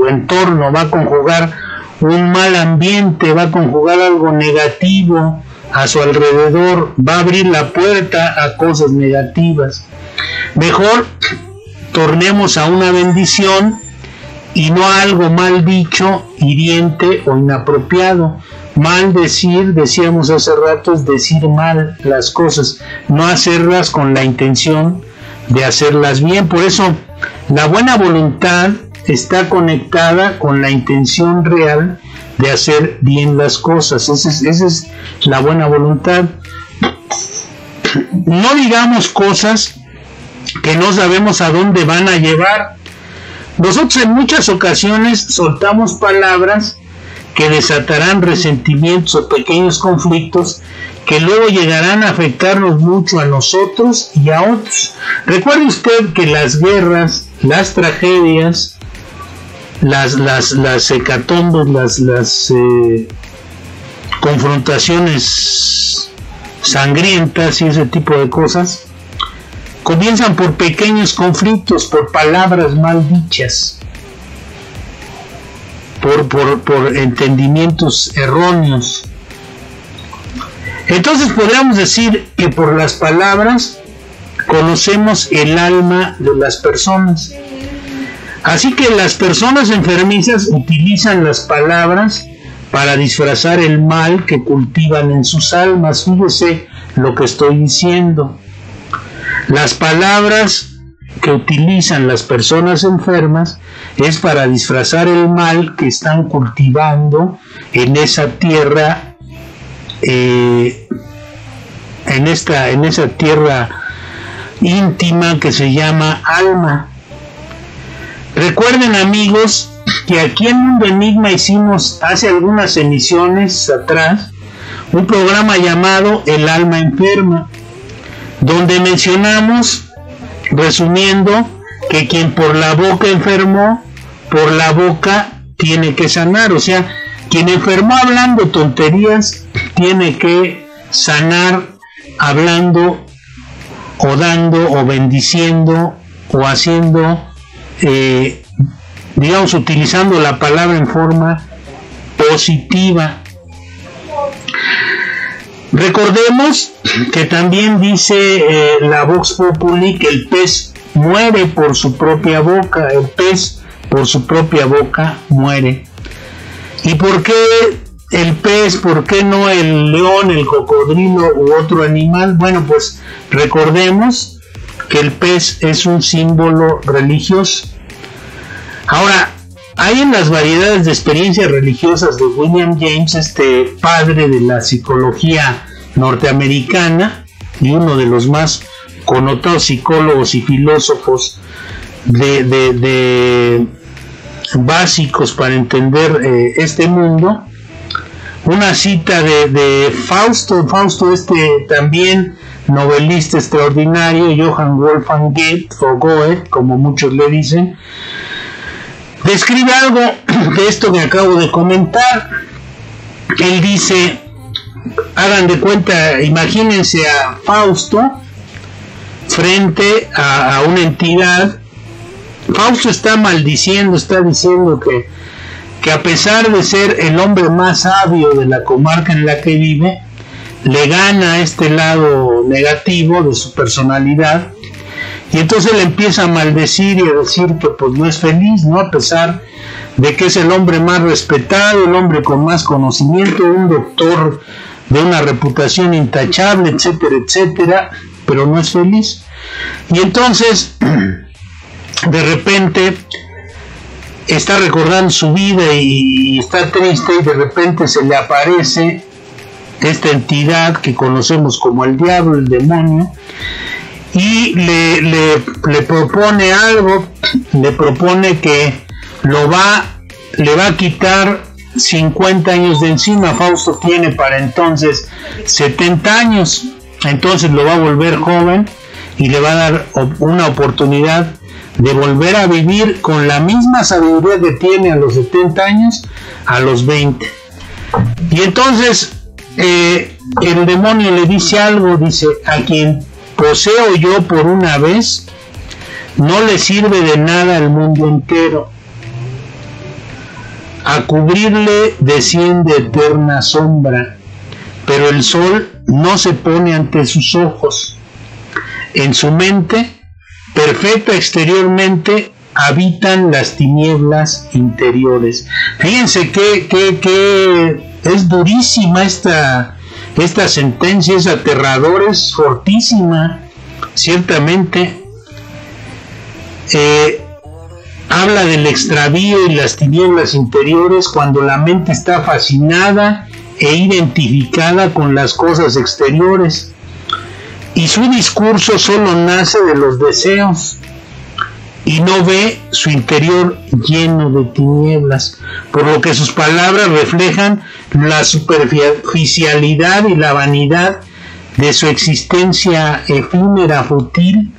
Speaker 4: entorno, va a conjugar un mal ambiente, va a conjugar algo negativo a su alrededor, va a abrir la puerta a cosas negativas. Mejor tornemos a una bendición y no a algo mal dicho, hiriente o inapropiado. Mal decir, decíamos hace rato, es decir mal las cosas, no hacerlas con la intención de hacerlas bien. Por eso La buena voluntad está conectada con la intención real de hacer bien las cosas. Esa es la buena voluntad. No digamos cosas que no sabemos a dónde van a llevar. Nosotros en muchas ocasiones soltamos palabras que desatarán resentimientos o pequeños conflictos que luego llegarán a afectarnos mucho a nosotros y a otros. Recuerde usted que las guerras, las tragedias, las hecatombes, las confrontaciones sangrientas y ese tipo de cosas comienzan por pequeños conflictos, por palabras mal dichas, por entendimientos erróneos. Entonces podríamos decir que por las palabras conocemos el alma de las personas. Así que las personas enfermizas utilizan las palabras para disfrazar el mal que cultivan en sus almas. Fíjese lo que estoy diciendo. Las palabras que utilizan las personas enfermas es para disfrazar el mal que están cultivando en esa tierra, en esa tierra íntima que se llama alma. Recuerden, amigos, que aquí en Mundo Enigma hicimos hace algunas emisiones atrás un programa llamado El Alma Enferma, donde mencionamos, resumiendo, que quien por la boca enfermó, por la boca tiene que sanar. O sea, quien enfermó hablando tonterías tiene que sanar hablando o dando o bendiciendo o haciendo, digamos, utilizando la palabra en forma positiva. Recordemos que también dice la Vox Populi que el pez muere por su propia boca. El pez por su propia boca muere. ¿Y por qué el pez? ¿Por qué no el león, el cocodrilo u otro animal? Bueno, pues recordemos que el pez es un símbolo religioso. Ahora, hay en las variedades de experiencias religiosas de William James, este padre de la psicología norteamericana y uno de los más connotados psicólogos y filósofos de básicos para entender este mundo, una cita de Fausto, también novelista extraordinario, Johann Wolfgang Goethe, o Goethe, como muchos le dicen, describe algo de esto que acabo de comentar. Él dice, hagan de cuenta, imagínense a Fausto frente a una entidad. Fausto está maldiciendo, está diciendo que a pesar de ser el hombre más sabio de la comarca en la que vive, le gana este lado negativo de su personalidad. Y entonces él empieza a maldecir y a decir que pues no es feliz, ¿no? A pesar de que es el hombre más respetado, el hombre con más conocimiento, un doctor de una reputación intachable, etcétera, etcétera, pero no es feliz. Y entonces, de repente, está recordando su vida y está triste, y de repente se le aparece esta entidad que conocemos como el diablo, el demonio, y le propone algo, le propone que le va a quitar 50 años de encima. Fausto tiene para entonces 70 años, entonces lo va a volver joven y le va a dar una oportunidad de volver a vivir con la misma sabiduría que tiene a los 70 años, a los 20. Y entonces el demonio le dice algo, dice: a quien poseo yo por una vez, no le sirve de nada el mundo entero. A cubrirle desciende eterna sombra, pero el sol no se pone ante sus ojos. En su mente, perfecta exteriormente, habitan las tinieblas interiores. Fíjense que es durísima esta sentencia, es aterradora, es fortísima, ciertamente. habla del extravío y las tinieblas interiores cuando la mente está fascinada e identificada con las cosas exteriores, y su discurso solo nace de los deseos y no ve su interior lleno de tinieblas, por lo que sus palabras reflejan la superficialidad y la vanidad de su existencia efímera, fútil,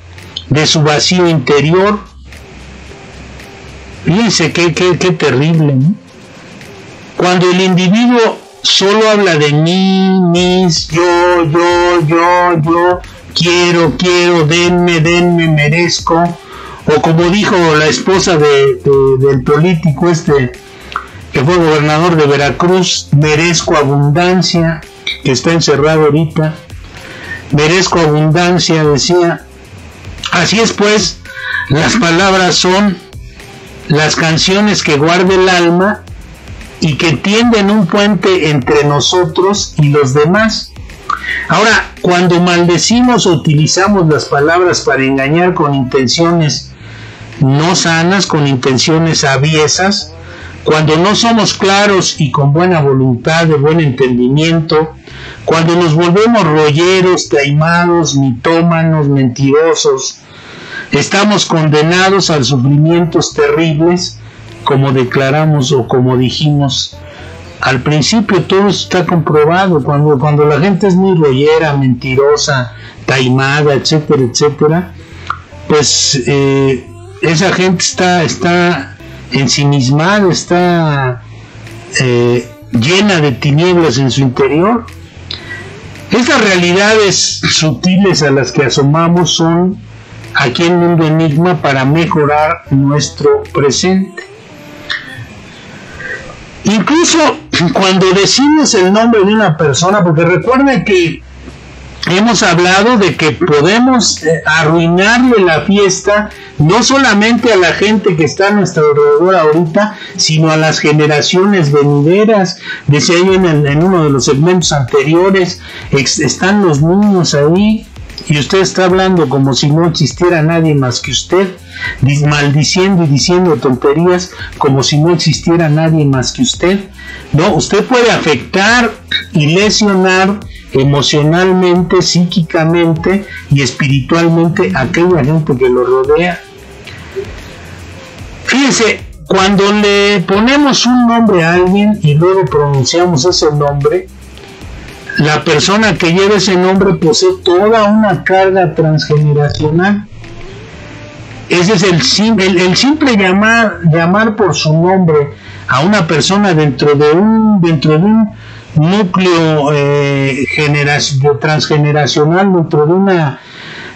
Speaker 4: de su vacío interior. Fíjense qué terrible, ¿no? Cuando el individuo solo habla de mí, mis, yo, quiero, denme, merezco, o como dijo la esposa del político que fue gobernador de Veracruz, merezco abundancia, que está encerrado ahorita, merezco abundancia, decía. Así es pues, las palabras son las canciones que guarda el alma y que tienden un puente entre nosotros y los demás. Ahora, cuando maldecimos o utilizamos las palabras para engañar con intenciones no sanas, con intenciones aviesas, cuando no somos claros y con buena voluntad, de buen entendimiento, cuando nos volvemos rolleros, taimados, mitómanos, mentirosos, estamos condenados a sufrimientos terribles, como declaramos o como dijimos al principio. Todo está comprobado. Cuando la gente es muy rollera, mentirosa, taimada, etcétera, pues esa gente está ensimismada, está llena de tinieblas en su interior. Estas realidades sutiles a las que asomamos son aquí en Mundo Enigma para mejorar nuestro presente. Incluso cuando decimos el nombre de una persona, porque recuerden que hemos hablado de que podemos arruinarle la fiesta no solamente a la gente que está a nuestro alrededor ahorita, sino a las generaciones venideras. Decía yo en uno de los segmentos anteriores, están los niños ahí y usted está hablando como si no existiera nadie más que usted, maldiciendo y diciendo tonterías como si no existiera nadie más que usted. No, usted puede afectar y lesionar emocionalmente, psíquicamente y espiritualmente a aquella gente que lo rodea. Fíjense, cuando le ponemos un nombre a alguien y luego pronunciamos ese nombre, la persona que lleva ese nombre posee toda una carga transgeneracional. Ese es el simple llamar por su nombre a una persona dentro de un núcleo transgeneracional,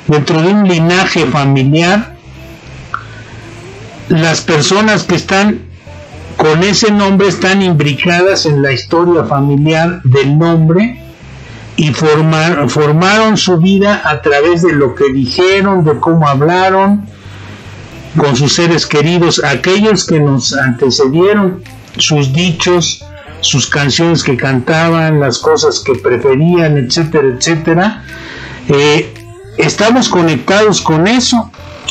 Speaker 4: dentro de un linaje familiar. Las personas que están con ese nombre están imbricadas en la historia familiar del nombre y formaron su vida a través de lo que dijeron, de cómo hablaron con sus seres queridos, aquellos que nos antecedieron, sus dichos, sus canciones que cantaban, las cosas que preferían, etcétera. Estamos conectados con eso.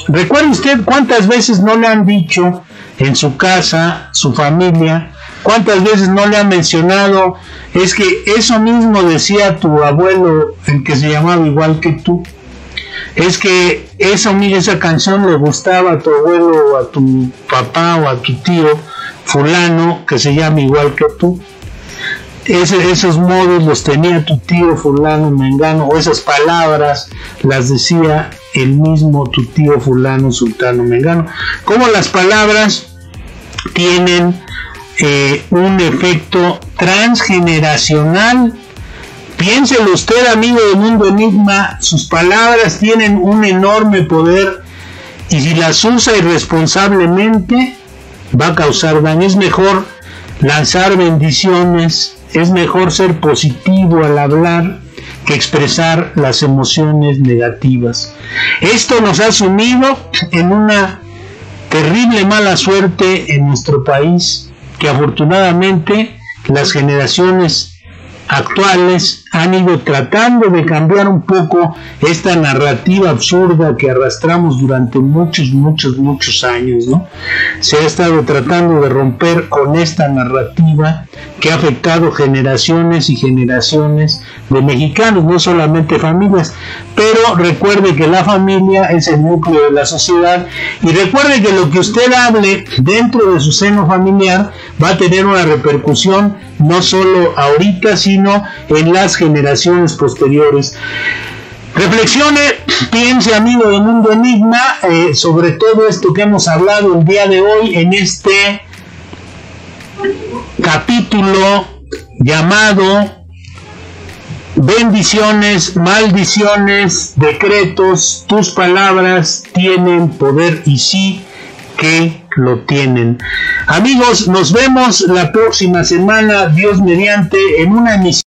Speaker 4: Recuerde usted cuántas veces no le han dicho en su casa, su familia, cuántas veces no le han mencionado, es que eso mismo decía tu abuelo, el que se llamaba igual que tú, es que esa canción le gustaba a tu abuelo o a tu papá o a tu tío fulano que se llama igual que tú. Esos modos los tenía tu tío fulano mengano, o esas palabras las decía el mismo tu tío fulano sultano mengano. Como las palabras tienen un efecto transgeneracional. Piénselo usted, amigo de Mundo Enigma, sus palabras tienen un enorme poder y si las usa irresponsablemente va a causar daño. Es mejor lanzar bendiciones, es mejor ser positivo al hablar que expresar las emociones negativas. Esto nos ha sumido en una terrible mala suerte en nuestro país, que afortunadamente las generaciones actuales han ido tratando de cambiar un poco esta narrativa absurda que arrastramos durante muchos años, ¿no? Se ha estado tratando de romper con esta narrativa que ha afectado generaciones y generaciones de mexicanos, no solamente familias, pero recuerde que la familia es el núcleo de la sociedad, y recuerde que lo que usted hable dentro de su seno familiar va a tener una repercusión no solo ahorita, sino en las generaciones posteriores. Reflexione, piense, amigo de Mundo Enigma, sobre todo esto que hemos hablado el día de hoy en este capítulo llamado Bendiciones, maldiciones, decretos, tus palabras tienen poder, y sí que lo tienen. Amigos, nos vemos la próxima semana, Dios mediante, en una emisión